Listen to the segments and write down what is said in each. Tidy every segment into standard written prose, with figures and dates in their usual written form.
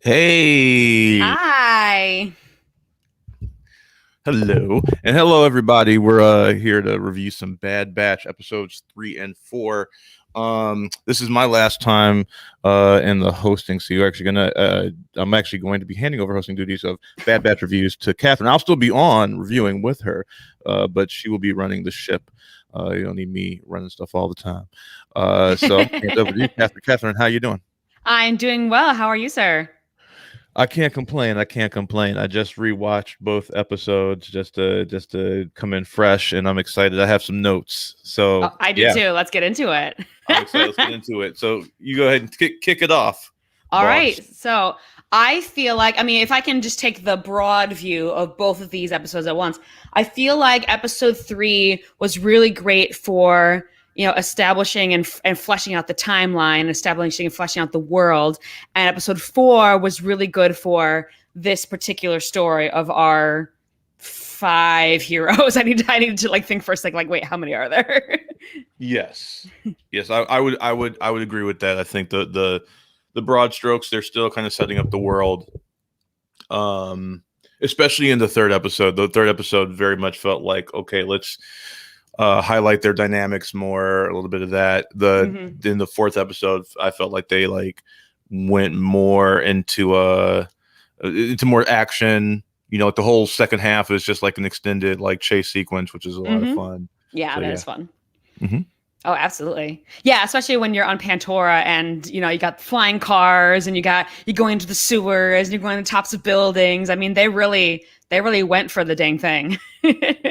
Hey, Hi. hello, and hello everybody. We're here to review some Bad Batch episodes 3 and 4. This is my last time in the hosting, so I'm actually going to be handing over hosting duties of Bad Batch reviews to Catherine. I'll still be on reviewing with her, but she will be running the ship. You don't need me running stuff all the time. So I'm hand it over to you, Catherine. Catherine, how you doing? I'm doing well. How are you, sir? I can't complain. I can't complain. I just rewatched both episodes just to come in fresh, and I'm excited. I have some notes. Oh, So I do yeah, too. Let's get into it. I'm excited. Let's get into it. So you go ahead and kick it off, All boss. right. So I feel like, if I can just take the broad view of both of these episodes at once, I feel like episode three was really great for, establishing and fleshing out the timeline, establishing and fleshing out the world. And episode four was really good for this particular story of our five heroes. I need to like think for a second, like, wait, how many are there? Yes, yes. I would agree with that. I think the broad strokes, they're still kind of setting up the world. Um, Especially in the third episode. The third episode very much felt like, okay, let's highlight their dynamics more, a little bit of that. The hmm In the fourth episode, I felt like they like went more into more action. Like the whole second half is just like an extended like chase sequence, which is a lot of hmm fun. Yeah, So that yeah. is fun. Hmm. Oh, absolutely. Yeah, especially when you're on Pantora and you got flying cars and you're going into the sewers and you're going to the tops of buildings. They really went for the dang thing.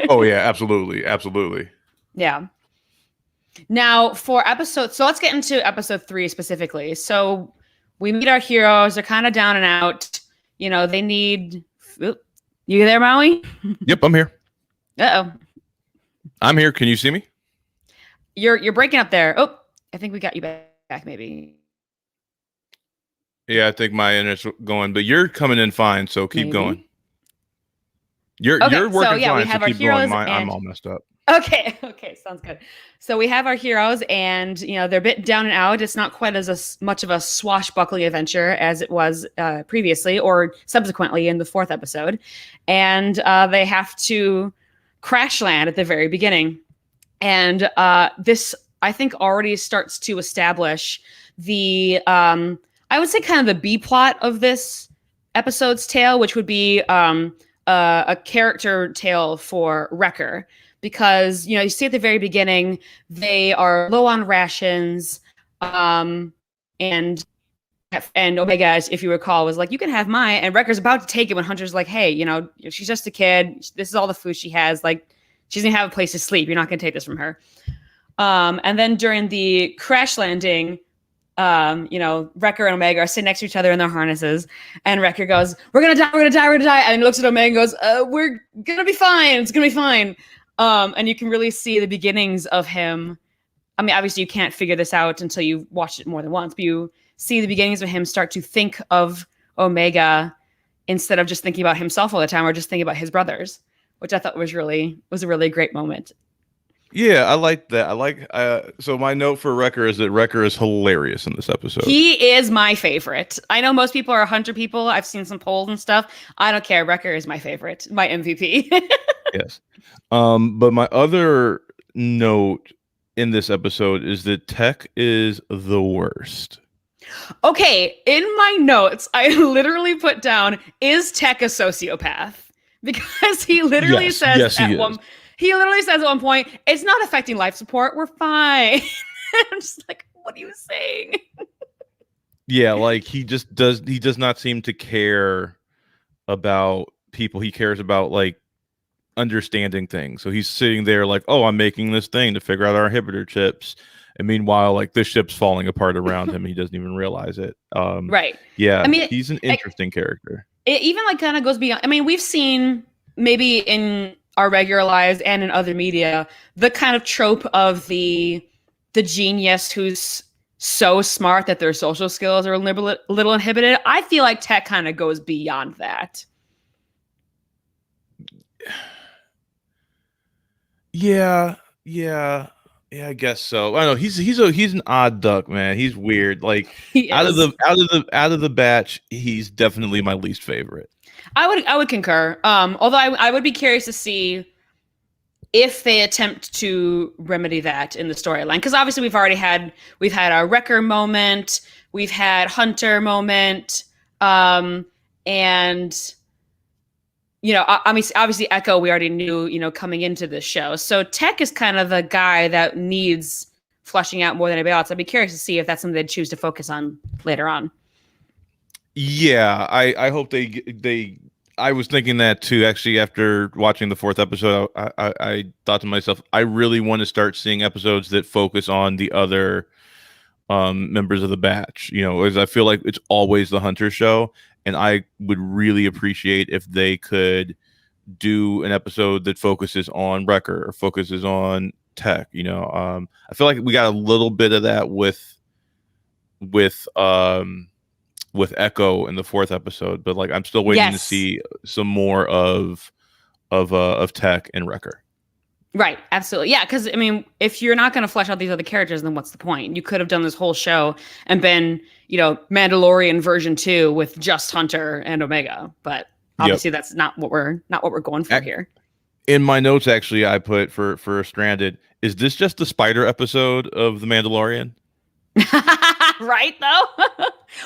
Oh yeah, absolutely, absolutely. Yeah. Now for episode, so let's get into episode three specifically. So we meet our heroes. They're kind of down and out. They need. Oop. You there, Maui? Yep, I'm here. Uh oh. I'm here. Can you see me? You're breaking up there. Oh, I think we got you back maybe. Yeah, I think my internet's going, but you're coming in fine. So keep going. Maybe. You're Okay, so working yeah, we fine. So have our keep going. heroes I'm and all messed up. okay, sounds good. So we have our heroes, and they're a bit down and out. It's not quite as much of a swashbuckling adventure as it was previously or subsequently in the fourth episode, and they have to crash land at the very beginning. And this, I think, already starts to establish the, I would say, kind of the B plot of this episode's tale, which would be a character tale for Wrecker. Because, you see at the very beginning, they are low on rations. And Omega, if you recall, was like, "You can have mine." And Wrecker's about to take it when Hunter's like, "Hey, she's just a kid. This is all the food she has. Like, she's gonna have a place to sleep. You're not gonna take this from her." And then during the crash landing, Wrecker and Omega are sitting next to each other in their harnesses, and Wrecker goes, "We're gonna die. We're gonna die. We're gonna die." And he looks at Omega and goes, "We're gonna be fine. It's gonna be fine." And you can really see the beginnings of him. Obviously, you can't figure this out until you've watched it more than once, but you see the beginnings of him start to think of Omega instead of just thinking about himself all the time or just thinking about his brothers, which I thought was a really great moment. Yeah, I like that. So my note for Wrecker is that Wrecker is hilarious in this episode. He is my favorite. I know most people are Hunter people. I've seen some polls and stuff. I don't care. Wrecker is my favorite, my MVP. Yes. But my other note in this episode is that Tech is the worst. Okay, in my notes, I literally put down, "Is Tech a sociopath?" Because he literally Yes, yes, he is. he literally says at one point, "It's not affecting life support. We're fine." I'm just like, what are you saying? Yeah, like he does not seem to care about people. He cares about like understanding things. So he's sitting there like, "Oh, I'm making this thing to figure out our inhibitor chips." And meanwhile, like the ship's falling apart around him. He doesn't even realize it. Right. I Yeah, mean, he's an interesting character. it even like kind of goes beyond. We've seen maybe in our regular lives and in other media the kind of trope of the genius who's so smart that their social skills are a little inhibited. I feel like Tech kind of goes beyond that. Yeah, yeah. Yeah, I guess so. I don't know. He's an odd duck, man. He's weird. Like He is. out of the batch, he's definitely my least favorite. I would concur. Although I would be curious to see if they attempt to remedy that in the storyline, because obviously we've had our Wrecker moment, we've had Hunter moment, and I mean, obviously Echo we already knew, coming into this show. So Tech is kind of the guy that needs fleshing out more than anybody else. I'd be curious to see if that's something they'd choose to focus on later on. Yeah, I hope they. I was thinking that too. Actually, after watching the fourth episode, I thought to myself, I really want to start seeing episodes that focus on the other members of the batch. As I feel like it's always the Hunter show, and I would really appreciate if they could do an episode that focuses on Wrecker or focuses on Tech. I feel like we got a little bit of that with with Echo in the fourth episode, but like I'm still waiting to see some more of Tech and Wrecker. Right, absolutely. Yeah, because I mean, if you're not going to flesh out these other characters, then what's the point? You could have done this whole show and been, Mandalorian version 2 with just Hunter and Omega, but obviously that's not what we're going for here. In my notes, actually, I put for Stranded, is this just the spider episode of The Mandalorian? Right, though.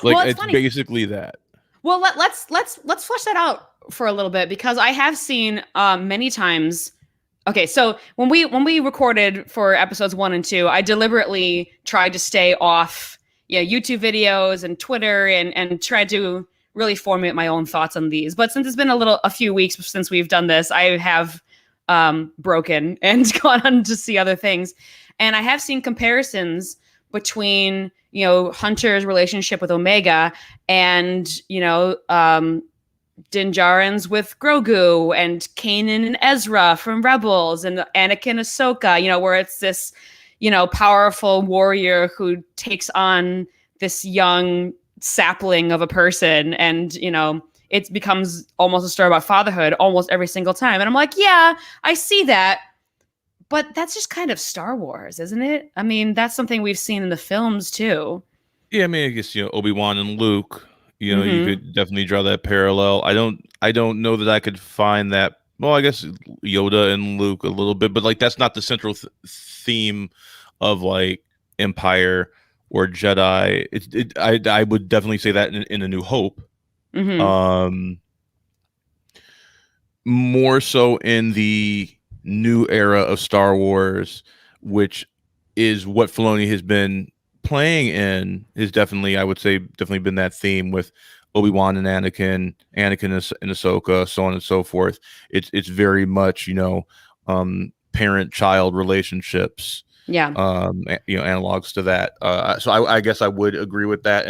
Well, it's basically that. Well, let's flesh that out for a little bit, because I have seen many times. Okay, so when we recorded for episodes 1 and 2, I deliberately tried to stay off YouTube videos and Twitter and tried to really formulate my own thoughts on these. But since it's been a few weeks since we've done this, I have broken and gone on to see other things. And I have seen comparisons between, Hunter's relationship with Omega and, Din Djarin's with Grogu and Kanan and Ezra from Rebels and Anakin Ahsoka, where it's this, powerful warrior who takes on this young sapling of a person, and, it becomes almost a story about fatherhood almost every single time. And I'm like, yeah, I see that. But that's just kind of Star Wars, isn't it? I mean, that's something we've seen in the films too. Yeah, I mean, I guess, Obi-Wan and Luke, you could definitely draw that parallel. I don't know that I could find that. Well, I guess Yoda and Luke a little bit, but like that's not the central theme of like Empire or Jedi. I would definitely say that in A New Hope. More so in the new era of Star Wars, which is what Filoni has been playing in, is definitely, I would say, definitely been that theme with Obi-Wan and Anakin and Ahsoka, so on and so forth. It's very much, parent-child relationships. Yeah. Analogs to that. So I guess I would agree with that.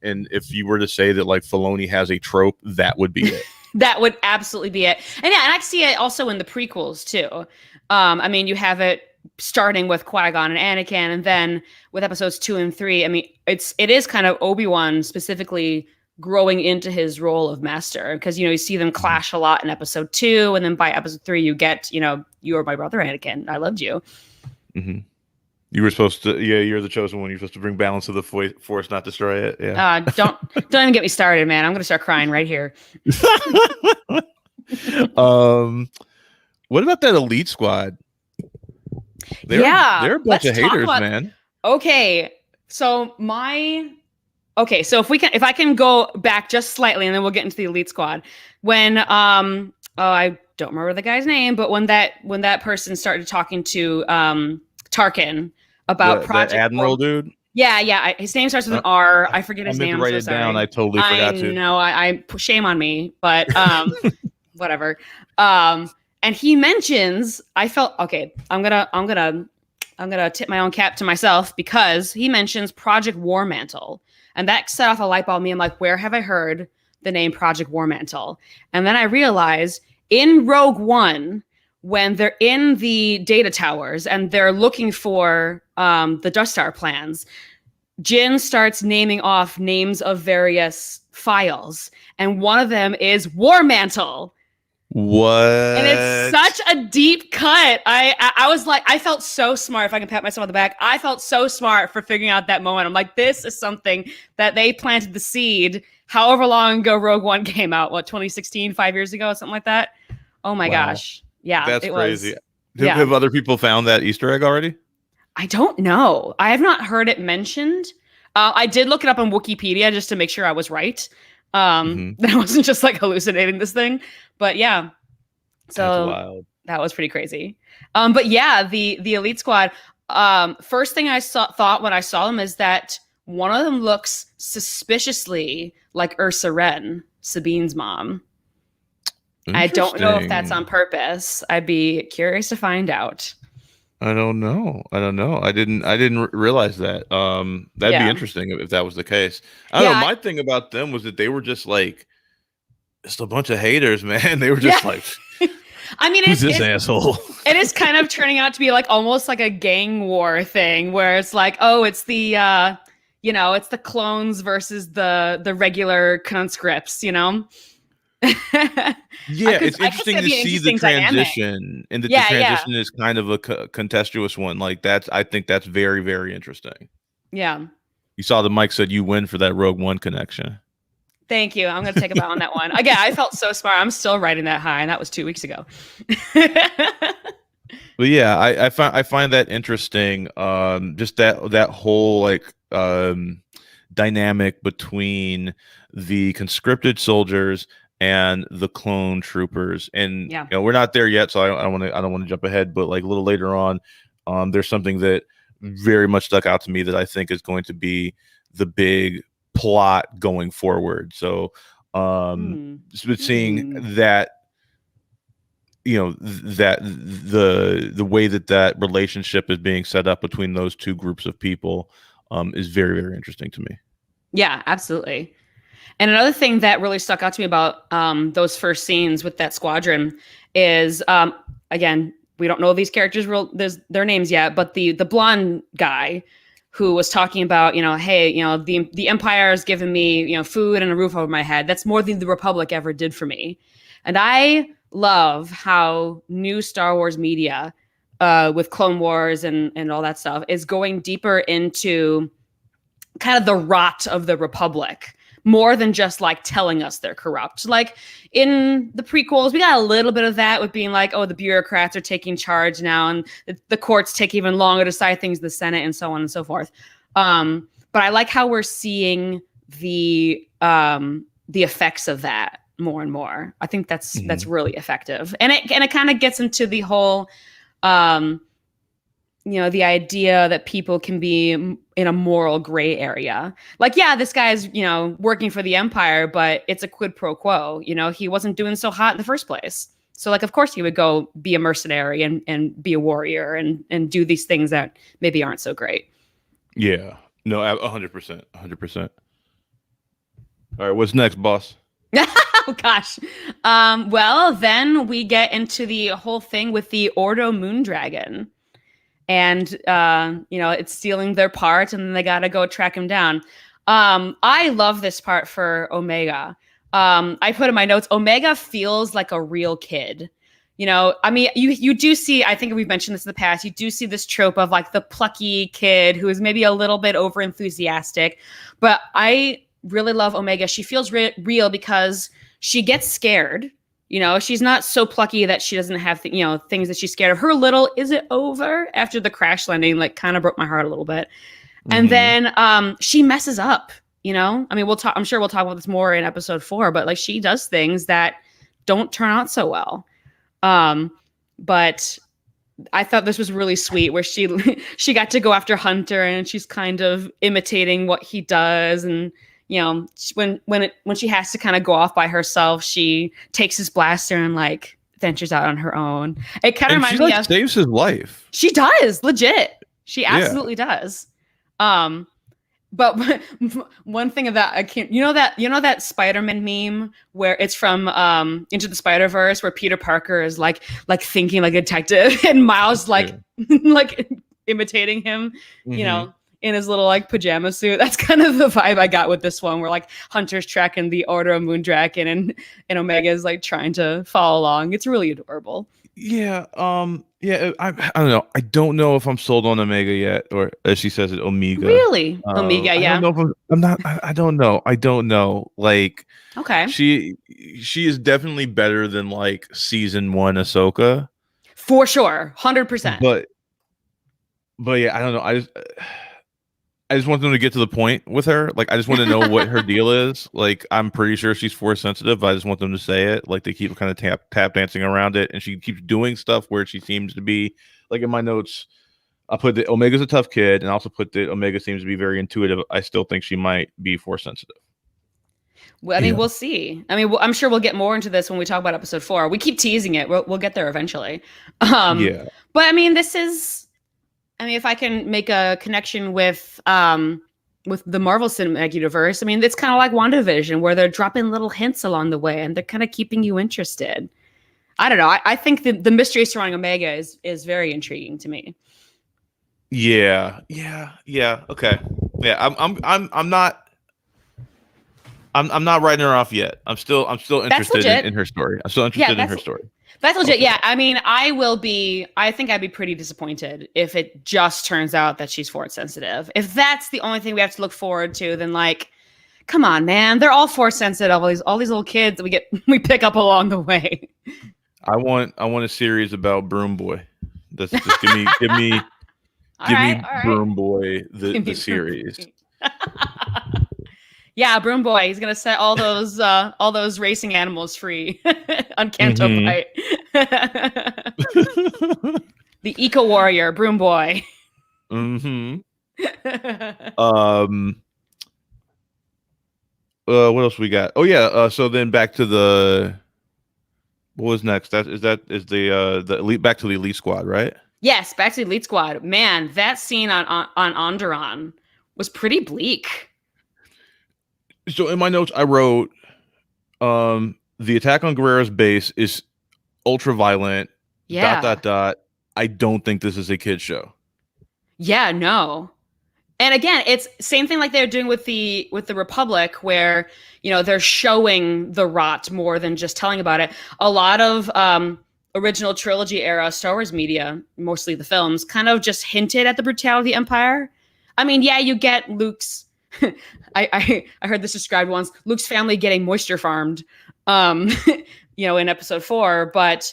And if you were to say that like Filoni has a trope, that would be it. That would absolutely be it. And yeah, and I see it also in the prequels too. I mean, you have it starting with Qui-Gon and Anakin, and then with episodes 2 and 3. I mean, it is kind of Obi-Wan specifically growing into his role of master, because you see them clash a lot in episode 2, and then by episode 3 you get, you are my brother Anakin, I loved you. Mm-hmm. You were supposed to, you're the chosen one. You're supposed to bring balance to the force, not destroy it. Yeah. Don't even get me started, man. I'm gonna start crying right here. What about that elite squad? They're a bunch of haters, man. Okay, so if I can go back just slightly, and then we'll get into the elite squad. When I don't remember the guy's name, but when that person started talking to Tarkin about Project Admiral dude. Yeah. His name starts with an R. I forget his name. I meant to write it down. I totally forgot to. I know. I shame on me, but whatever. And he mentions. I felt okay. I'm gonna tip my own cap to myself, because he mentions Project War Mantle, and that set off a light bulb in me. I'm like, where have I heard the name Project War Mantle? And then I realized in Rogue One, when they're in the data towers and they're looking for the Death Star plans, Jin starts naming off names of various files, and one of them is War Mantle. What? And it's such a deep cut. I was like, I felt so smart. If I can pat myself on the back, I felt so smart for figuring out that moment. I'm like, this is something that they planted the seed however long ago Rogue One came out. What, 2016, 5 years ago, something like that? Oh my gosh. Yeah, That's it crazy. Was. Have other people found that Easter egg already? I don't know. I have not heard it mentioned. I did look it up on Wikipedia just to make sure I was right. That I wasn't just like hallucinating this thing. But yeah. So that's wild. That was pretty crazy. But yeah, the Elite Squad. First thing I thought when I saw them is that one of them looks suspiciously like Ursa Wren, Sabine's mom. I don't know if that's on purpose. I'd be curious to find out. I don't know. I didn't realize that. That'd be interesting if that was the case. I don't know. My thing about them was that they were just like, just a bunch of haters, man. They were just like, I mean, who's this asshole? It is kind of turning out to be like almost like a gang war thing where it's like, oh, it's the, it's the clones versus the regular conscripts, Yeah, it's interesting to see the transition, and the transition is kind of a contentious one. Like I think that's very, very interesting. Yeah. You saw the Mike said you win for that Rogue One connection. Thank you. I'm going to take a bow on that one. Again, I felt so smart. I'm still riding that high, and that was 2 weeks ago. But yeah, I find that interesting. Just that whole like dynamic between the conscripted soldiers and the clone troopers, and we're not there yet, so I don't want to jump ahead. But like a little later on, there's something that very much stuck out to me that I think is going to be the big plot going forward. So seeing that, that the way that relationship is being set up between those two groups of people is very, very interesting to me. Yeah, absolutely. And another thing that really stuck out to me about those first scenes with that squadron is, again, we don't know these characters their names yet, but the blonde guy who was talking about, hey, the Empire has given me, food and a roof over my head. That's more than the Republic ever did for me. And I love how new Star Wars media, with Clone Wars and all that stuff, is going deeper into kind of the rot of the Republic, more than just like telling us they're corrupt. Like in the prequels, we got a little bit of that with being like, oh, the bureaucrats are taking charge now, and the courts take even longer to decide things, the Senate, and so on and so forth. But I like how we're seeing the effects of that more and more. I think that's really effective, and it kind of gets into the whole, the idea that people can be in a moral gray area. Like, yeah, this guy's, working for the Empire, but it's a quid pro quo. He wasn't doing so hot in the first place. So, like, of course he would go be a mercenary and be a warrior and do these things that maybe aren't so great. Yeah. No, 100%. 100%. All right, what's next, boss? Oh, gosh. Well, then we get into the whole thing with the Ordo Moondragon. And, it's stealing their part, and then they got to go track him down. I love this part for Omega. I put in my notes, Omega feels like a real kid. I mean, you do see, I think we've mentioned this in the past, you do see this trope of like the plucky kid who is maybe a little bit over enthusiastic. But I really love Omega. She feels real because she gets scared. She's not so plucky that she doesn't have, things that she's scared of. Her little, is it over? After the crash landing, like kind of broke my heart a little bit. And then she messes up, I mean, I'm sure we'll talk about this more in episode 4, but like she does things that don't turn out so well. But I thought this was really sweet where she got to go after Hunter, and she's kind of imitating what he does. And when she has to kind of go off by herself, she takes his blaster and like ventures out on her own. It kind of reminds me of saves his life. She does, legit. She absolutely does. But one thing of that I can't. That Spider-Man meme where it's from Into the Spider-Verse where Peter Parker is like thinking like a detective and Miles like like imitating him. in his little like pajama suit. That's kind of the vibe I got with this one, where like Hunter's tracking the Order of Moondragon and Omega is like trying to follow along. It's really adorable. Yeah, yeah. I don't know. I don't know if I'm sold on Omega yet, or as she says it, Omega. Really? Omega, I yeah. don't know if I'm not. I don't know. I don't know. Like, Okay. she is definitely better than like season 1 Ahsoka, For sure. 100%. but yeah, I don't know. I just want them to get to the point with her. Like, I just want to know what her deal is. Like, I'm pretty sure she's force sensitive, but I just want them to say it. Like, they keep kind of tap dancing around it, and she keeps doing stuff where she seems to be, like in my notes, I put that Omega's a tough kid, and I also put that Omega seems to be very intuitive. I still think she might be force sensitive. Well, I mean, we'll see. I mean, I'm sure we'll get more into this when we talk about episode 4. We keep teasing it. We'll get there eventually. Yeah. But I mean, if I can make a connection with the Marvel Cinematic Universe, I mean, it's kind of like WandaVision, where they're dropping little hints along the way, and they're kind of keeping you interested. I don't know. I think the mystery surrounding Omega is very intriguing to me. Yeah. Okay. Yeah. I'm not writing her off yet. I'm still interested in her story. I'm still interested in her story. That's legit. Okay. Yeah. I mean, I think I'd be pretty disappointed if it just turns out that she's force sensitive. If that's the only thing we have to look forward to, then like, come on, man. They're all force sensitive. All these little kids that we pick up along the way. I want a series about Broom Boy. Just give me Broom Boy the series. Yeah, Broom Boy. He's gonna set all those racing animals free on Canto Bight. The Eco Warrior, Broom Boy. What else we got? Oh yeah. So then back to what was next? Is the elite, back to the elite squad, right? Yes, back to the elite squad. Man, that scene on Onderon was pretty bleak. So in my notes, I wrote, the attack on Guerrero's base is ultra violent. Yeah. ... I don't think this is a kid's show. Yeah, no. And again, it's same thing like they're doing with the Republic, where they're showing the rot more than just telling about it. A lot of original trilogy era Star Wars media, mostly the films, kind of just hinted at the brutality of the Empire. I mean, yeah, you get Luke's. I heard this described once: Luke's family getting moisture farmed, in episode 4. But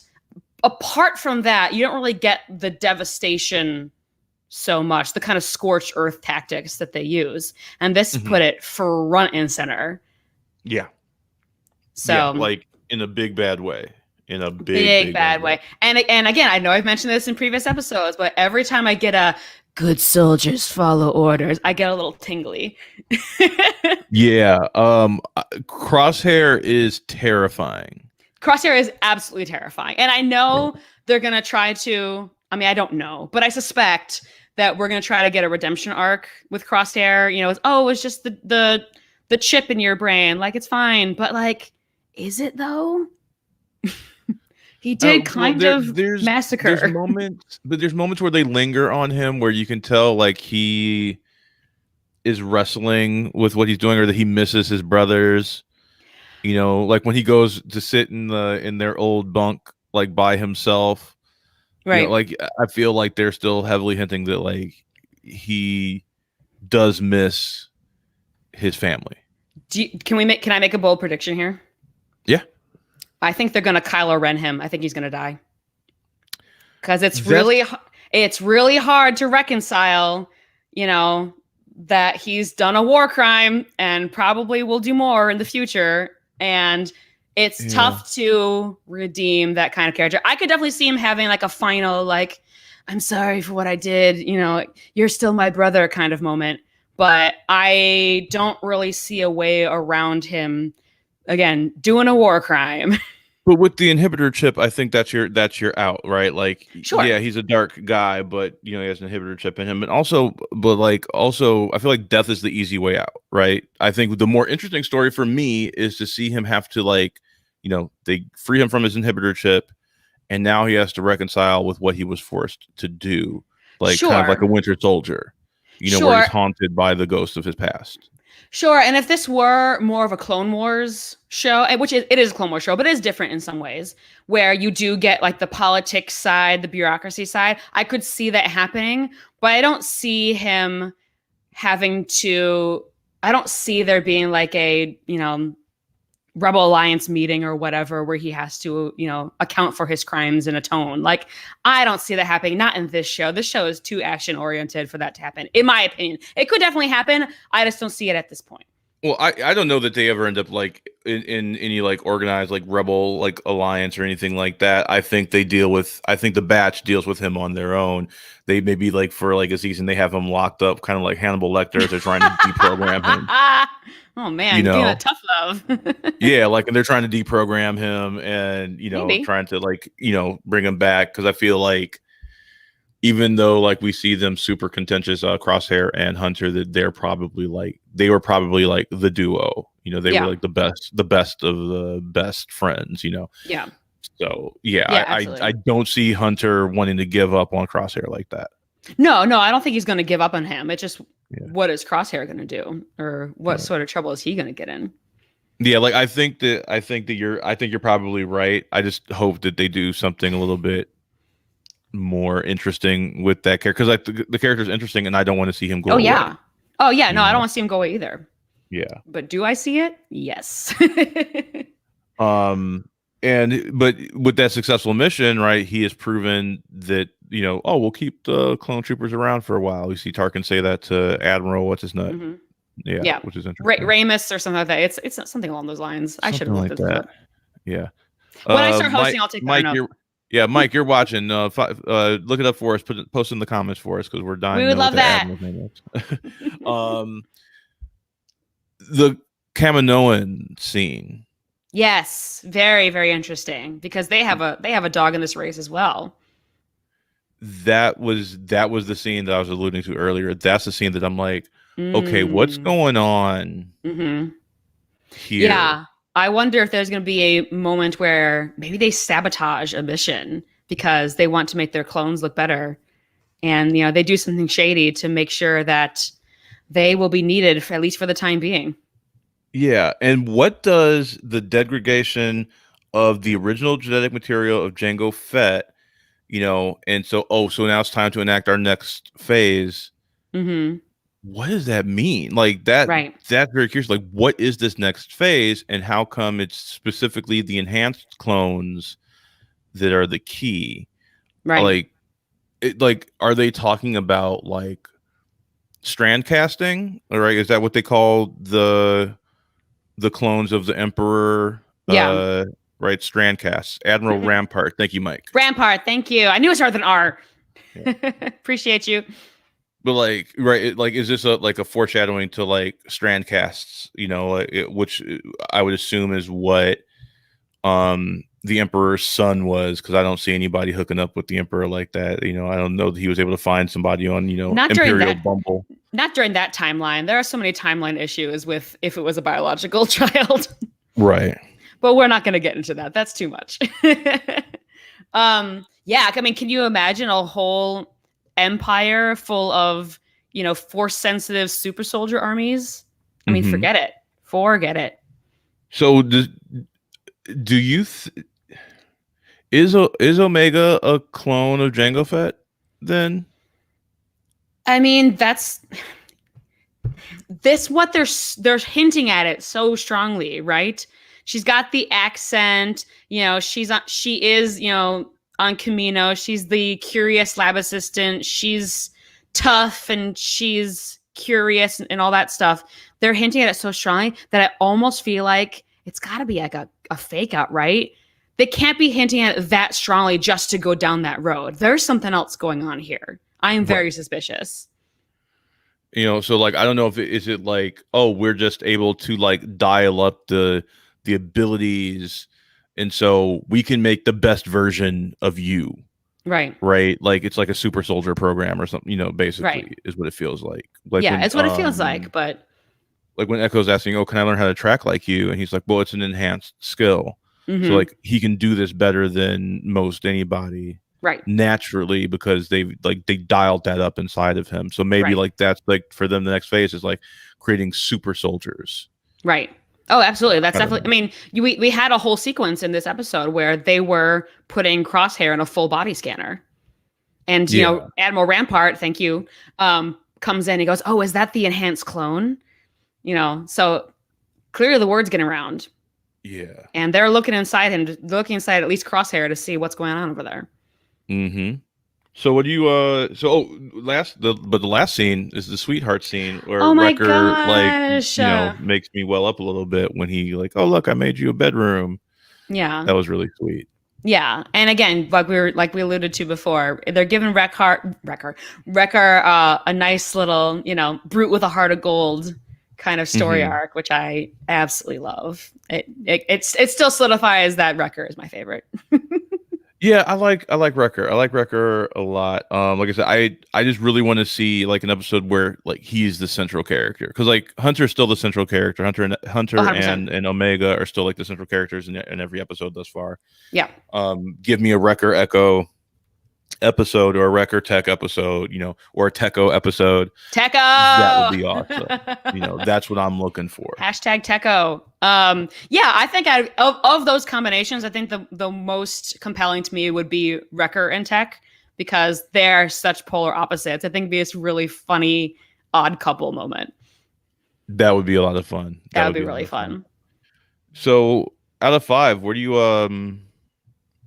apart from that, you don't really get the devastation so much, the kind of scorched earth tactics that they use. And this put it front and center. Yeah. So yeah, like in a big bad way. In a big bad way. And again, I know I've mentioned this in previous episodes, but every time I get a good soldiers follow orders, I get a little tingly. Yeah. Crosshair is terrifying. Crosshair is absolutely terrifying. And I know they're going to try to, I don't know, but I suspect that we're going to try to get a redemption arc with Crosshair. It's just the chip in your brain. Like, it's fine. But like, is it though? He did there's massacre. There's moments where they linger on him where you can tell like he is wrestling with what he's doing, or that he misses his brothers. Like when he goes to sit in their old bunk, like by himself. Right. Like I feel like they're still heavily hinting that like he does miss his family. Can I make a bold prediction here? Yeah. I think they're going to Kylo Ren him. I think he's going to die. Because it's really hard to reconcile, that he's done a war crime and probably will do more in the future. And it's tough to redeem that kind of character. I could definitely see him having like a final, like, I'm sorry for what I did. You're still my brother kind of moment. But I don't really see a way around him, again, doing a war crime. But with the inhibitor chip, I think that's your out, right? Like, sure. Yeah, he's a dark guy, but he has an inhibitor chip in him. And also, I feel like death is the easy way out, right? I think the more interesting story for me is to see him have to they free him from his inhibitor chip, and now he has to reconcile with what he was forced to do, like kind of like a Winter Soldier. where he's Sure. haunted by the ghost of his past. Sure, and if this were more of a Clone Wars show, which it is a Clone Wars show, but it is different in some ways, where you do get like the politics side, the bureaucracy side, I could see that happening, but I don't see him having to. I don't see there being like a Rebel Alliance meeting or whatever where he has to account for his crimes and atone. Like I don't see that happening. Not in this show. This show is too action oriented for that to happen, in my opinion. It could definitely happen. I just don't see it at this point. Well, I don't know that they ever end up like in any like organized like rebel like alliance or anything like that. I think the batch deals with him on their own. They maybe like for like a season they have him locked up, kind of like Hannibal Lecter as they're trying to deprogram him. Oh man, being a tough love. Yeah, like and they're trying to deprogram him and trying to like bring him back because I feel like even though like we see them super contentious, Crosshair and Hunter, that they were probably like the duo. They were like the best of the best friends. Yeah. So I don't see Hunter wanting to give up on Crosshair like that. No, I don't think he's going to give up on him. It's just what is Crosshair going to do, or what sort of trouble is he going to get in? Yeah, like I think you're probably right. I just hope that they do something a little bit more interesting with that character because the character's interesting and I don't want to see him go away. No, I don't want to see him go away either. Yeah. But do I see it? Yes. But with that successful mission, right, he has proven that, we'll keep the clone troopers around for a while. We see Tarkin say that to Admiral, what's his nut? Mm-hmm. Yeah, which is interesting. Ramus or something like that. It's something along those lines. I should have looked at that. Yeah. When I start hosting, I'll take Mike, that up. Mike, you're watching. Look it up for us. Post in the comments for us because we're dying. We would love that. The Kaminoan scene. Yes, very, very interesting because they have a dog in this race as well. That was the scene that I was alluding to earlier. That's the scene that I'm like, okay, what's going on here? Yeah. I wonder if there's going to be a moment where maybe they sabotage a mission because they want to make their clones look better. And, they do something shady to make sure that they will be needed, at least for the time being. Yeah. And what does the degradation of the original genetic material of Jango Fett, and so now it's time to enact our next phase. Mm-hmm. What does that mean? Like that, right. That's very curious. Like, what is this next phase, and how come it's specifically the enhanced clones that are the key? Right. Are they talking about like strand casting? All right, is that what they call the clones of the Emperor? Yeah. Right. Strand casts. Admiral Rampart. Thank you, Mike. Rampart. Thank you. I knew it started with an R. Yeah. Appreciate you. But is this a foreshadowing to like strand casts, which I would assume is what the Emperor's son was, because I don't see anybody hooking up with the Emperor like that. I don't know that he was able to find somebody on, not Imperial Bumble. Not during that timeline. There are so many timeline issues with if it was a biological child. Right. But we're not going to get into that. That's too much. Yeah. I mean, can you imagine a whole empire full of force sensitive super soldier armies? I mean, forget it. So do you is Omega a clone of Jango Fett then? I mean, that's what they're hinting at it so strongly, right? She's got the accent, she is on Kamino. She's the curious lab assistant. She's tough and she's curious and all that stuff. They're hinting at it so strongly that I almost feel like it's got to be like a fake out, right? They can't be hinting at it that strongly just to go down that road. There's something else going on here. I am very suspicious. So like, I don't know if is it like, oh, we're just able to like dial up the abilities, and so we can make the best version of you. Right. Like it's like a super soldier program or something, basically is what it feels like. It's what it feels like. But like when Echo's asking, can I learn how to track like you? And he's like, well, it's an enhanced skill. So like he can do this better than most anybody. Right. naturally because they dialed that up inside of him. So maybe Right. like that's like for them the next phase is like creating super soldiers. Right. Oh, absolutely. That's I don't definitely. know. I mean, we had a whole sequence in this episode where they were putting Crosshair in a full body scanner, and Yeah. Admiral Rampart, thank you, comes in. He goes, "Oh, is that the enhanced clone?" So clearly the word's getting around, Yeah. and they're looking inside him, looking inside at least Crosshair to see what's going on over there. Mm-hmm. So what do you the last scene is the sweetheart scene where Oh my Wrecker like gosh. makes me well up a little bit when he like, oh look, I made you a bedroom. Yeah. That was really sweet. Yeah, and again, like we alluded to before, they're giving Wrecker a nice little, brute with a heart of gold kind of story Mm-hmm. arc, which I absolutely love. It still solidifies that Wrecker is my favorite. Yeah, I like Wrecker. I like Wrecker a lot. Like I said, I just really want to see like an episode where like he's the central character because like Hunter's still the central character. Oh, Hunter 100%. and Omega are still like the central characters in every episode thus far. Yeah. Give me a Wrecker Echo episode or a Wrecker Tech episode, or a Techo episode. Techo. That would be awesome. That's what I'm looking for. Hashtag Techo. Yeah, I think of those combinations, I think the most compelling to me would be Wrecker and Tech because they're such polar opposites. I think it'd be this really funny odd couple moment. That would be a lot of fun. That would be really fun. So out of 5, what do you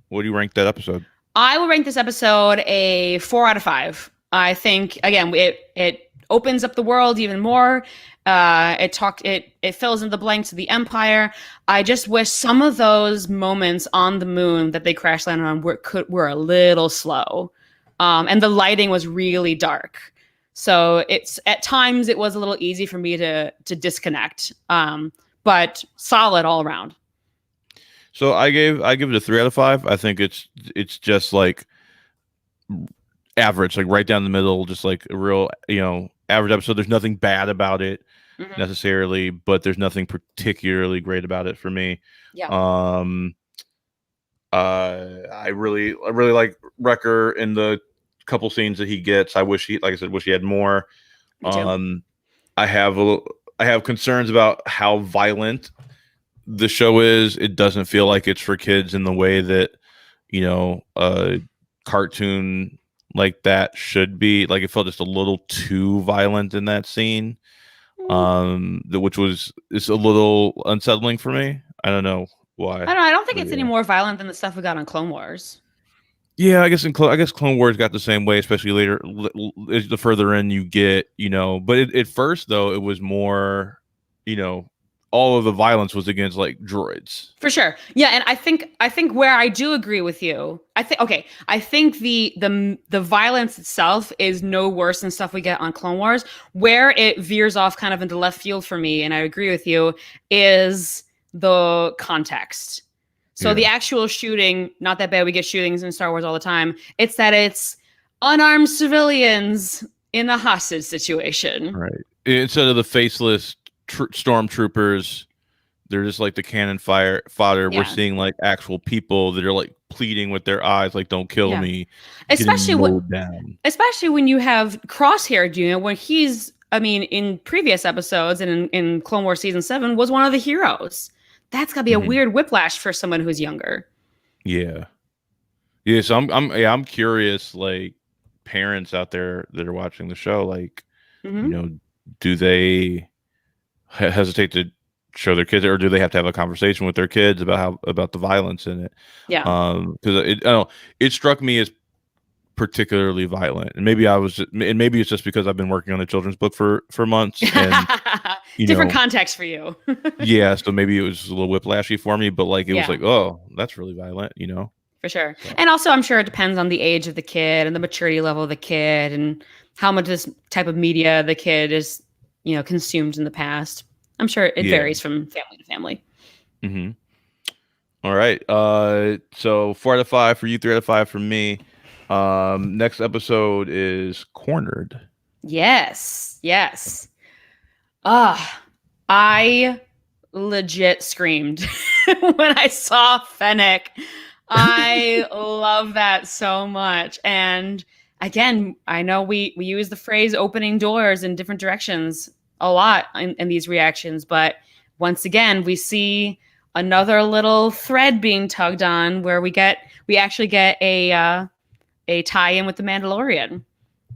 rank that episode? I will rank this episode a 4 out of 5. I think again it opens up the world even more. It fills in the blanks of the Empire. I just wish some of those moments on the moon that they crash landed on were a little slow, and the lighting was really dark. So at times it was a little easy for me to disconnect, but solid all around. So I give it a 3 out of 5. I think it's just like average, like right down the middle, just like a real average episode. There's nothing bad about it necessarily, but there's nothing particularly great about it for me. Yeah. I really like Wrecker in the couple scenes that he gets. I wish he had more. Me too. I have concerns about how violent the show is. It doesn't feel like it's for kids in the way that a cartoon like that should be. Like it felt just a little too violent in that scene, which is a little unsettling for me. I don't know why. I don't think it's any more violent than the stuff we got on Clone Wars. Yeah, I guess Clone Wars got the same way, especially later, the further in you get, But at first, though, it was more, all of the violence was against like droids. For sure. Yeah, and I think where I do agree with you, I think the violence itself is no worse than stuff we get on Clone Wars. Where it veers off kind of into left field for me, and I agree with you, is the context. So the actual shooting, not that bad. We get shootings in Star Wars all the time. It's that it's unarmed civilians in a hostage situation. Right. Instead of the faceless stormtroopers, they're just like the cannon fodder. Yeah. We're seeing like actual people that are like pleading with their eyes, like "Don't kill me." Especially when you have Crosshair, when he's, in previous episodes and in Clone Wars season 7 was one of the heroes. That's gotta be a weird whiplash for someone who's younger. Yeah. Yeah. So I'm curious, like parents out there that are watching the show, like, do they hesitate to show their kids, or do they have to have a conversation with their kids about the violence in it? Yeah. Because it struck me as particularly violent, and maybe it's just because I've been working on a children's book for months, and different context for you. Yeah, so maybe it was a little whiplashy for me, but like it was like, oh, that's really violent, For sure. And also I'm sure it depends on the age of the kid and the maturity level of the kid and how much this type of media the kid is, consumed in the past. I'm sure it varies from family to family. Mm-hmm. All right. So 4 out of 5 for you, 3 out of 5 for me. Next episode is Cornered. Yes. I legit screamed when I saw Fennec. I love that so much. And again, I know we use the phrase opening doors in different directions a lot in these reactions, but once again, we see another little thread being tugged on where we actually get a tie-in with the Mandalorian.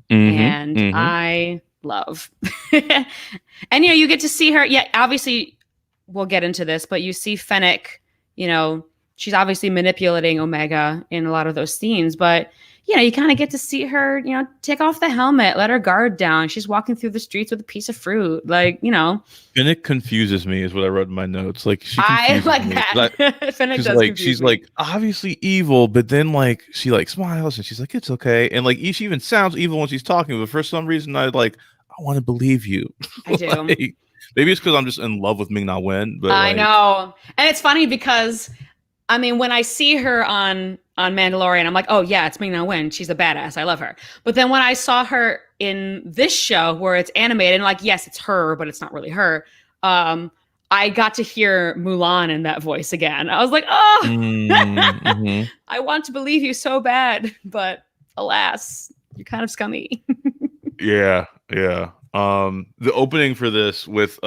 And I love. And you get to see her. Yeah, obviously we'll get into this, but you see Fennec, she's obviously manipulating Omega in a lot of those scenes, but you kind of get to see her, take off the helmet, let her guard down. She's walking through the streets with a piece of fruit. Fennec confuses me is what I wrote in my notes. Like I like me. That. Fennec does she's me. like obviously evil, but then like she like smiles and she's like, it's okay. And like she even sounds evil when she's talking, but for some reason I want to believe you. I do. Maybe it's because I'm just in love with Ming-Na Wen, but I know. And it's funny because when I see her on Mandalorian, I'm like, oh yeah, it's Ming-Na Wen. She's a badass. I love her. But then when I saw her in this show where it's animated, and like, yes, it's her, but it's not really her. I got to hear Mulan in that voice again. I was like, oh, I want to believe you so bad, but alas, you're kind of scummy. Yeah. The opening for this with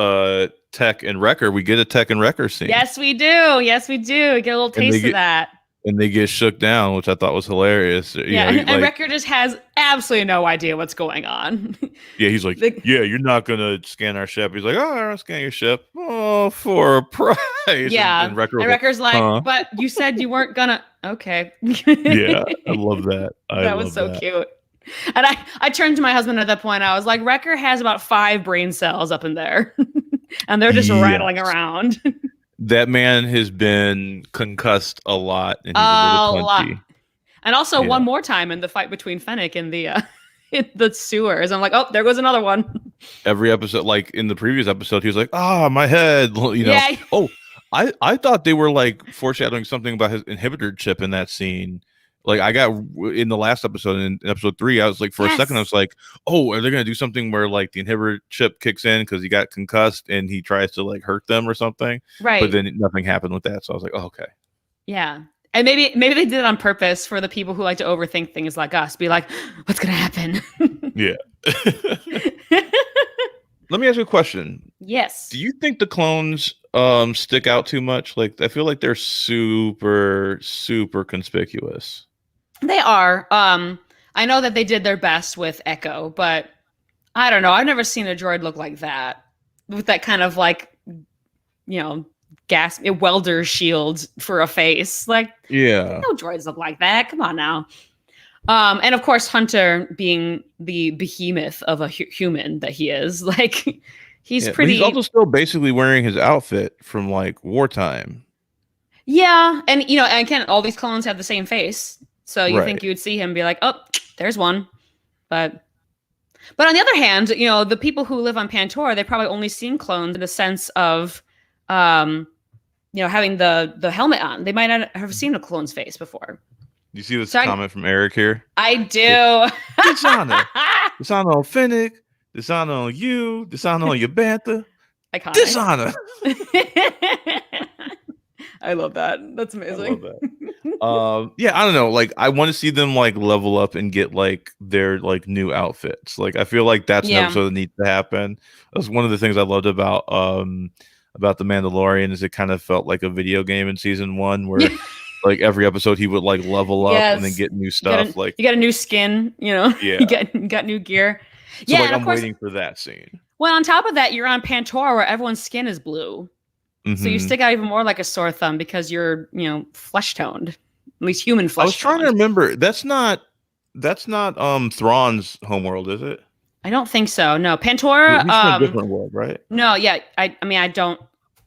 Tech and Wrecker, we get a Tech and Wrecker scene. Yes, we do. We get a little taste of that. And they get shook down, which I thought was hilarious. Yeah, and Wrecker just has absolutely no idea what's going on. Yeah, he's like, yeah, you're not going to scan our ship. He's like, oh, I'll scan your ship. Oh, for a price. Yeah, and Wrecker's like, huh? But you said you weren't going to. Okay. Yeah, I love that. That was so cute. And I turned to my husband at that point. I was like, Wrecker has about 5 brain cells up in there. And they're just rattling around. That man has been concussed a lot. And he's a little punchy. And also one more time in the fight between Fennec and in the sewers. I'm like, oh, there goes another one. Every episode, like in the previous episode, he was like, my head. Yeah. Oh, I thought they were like foreshadowing something about his inhibitor chip in that scene. Like I got in the last episode, in episode 3, I was like, for a second, I was like, oh, are they going to do something where like the inhibitor chip kicks in because he got concussed and he tries to like hurt them or something? Right. But then nothing happened with that. So I was like, oh, okay. Yeah. And maybe they did it on purpose for the people who like to overthink things like us. Be like, what's going to happen? Yeah. Let me ask you a question. Yes. Do you think the clones stick out too much? Like, I feel like they're super, super conspicuous. They are. I know that they did their best with Echo, but I don't know. I've never seen a droid look like that with that kind of like, gas welder shield for a face. Like, yeah, no droids look like that. Come on now. And of course, Hunter being the behemoth of a human that he is, like, he's pretty. He's also still basically wearing his outfit from like wartime. Yeah, and again, all these clones have the same face. So you think you would see him and be like, oh, there's one. But on the other hand, the people who live on Pantora, they've probably only seen clones in the sense of, having the helmet on. They might not have seen a clone's face before. You see this comment from Eric here? I do. Dishonor on Fennec. Dishonor on you. Dishonor on your Bantha. Iconic. Dishonor. I love that. That's amazing. I love that. Yeah, I don't know. Like, I want to see them like level up and get like their like new outfits. Like, I feel like that's an episode that needs to happen. That's one of the things I loved about the Mandalorian is it kind of felt like a video game in season 1 where like every episode he would like level up and then get new stuff. You got a new skin, Yeah. you got new gear. So like, I'm waiting for that scene. Well, on top of that, you're on Pantora where everyone's skin is blue. Mm-hmm. So you stick out even more like a sore thumb because you're, flesh toned. At least human flesh. I was trying to remember. That's not Thrawn's homeworld, is it? I don't think so. No, Pantora. He's from a different world, right? No, yeah. I mean, I don't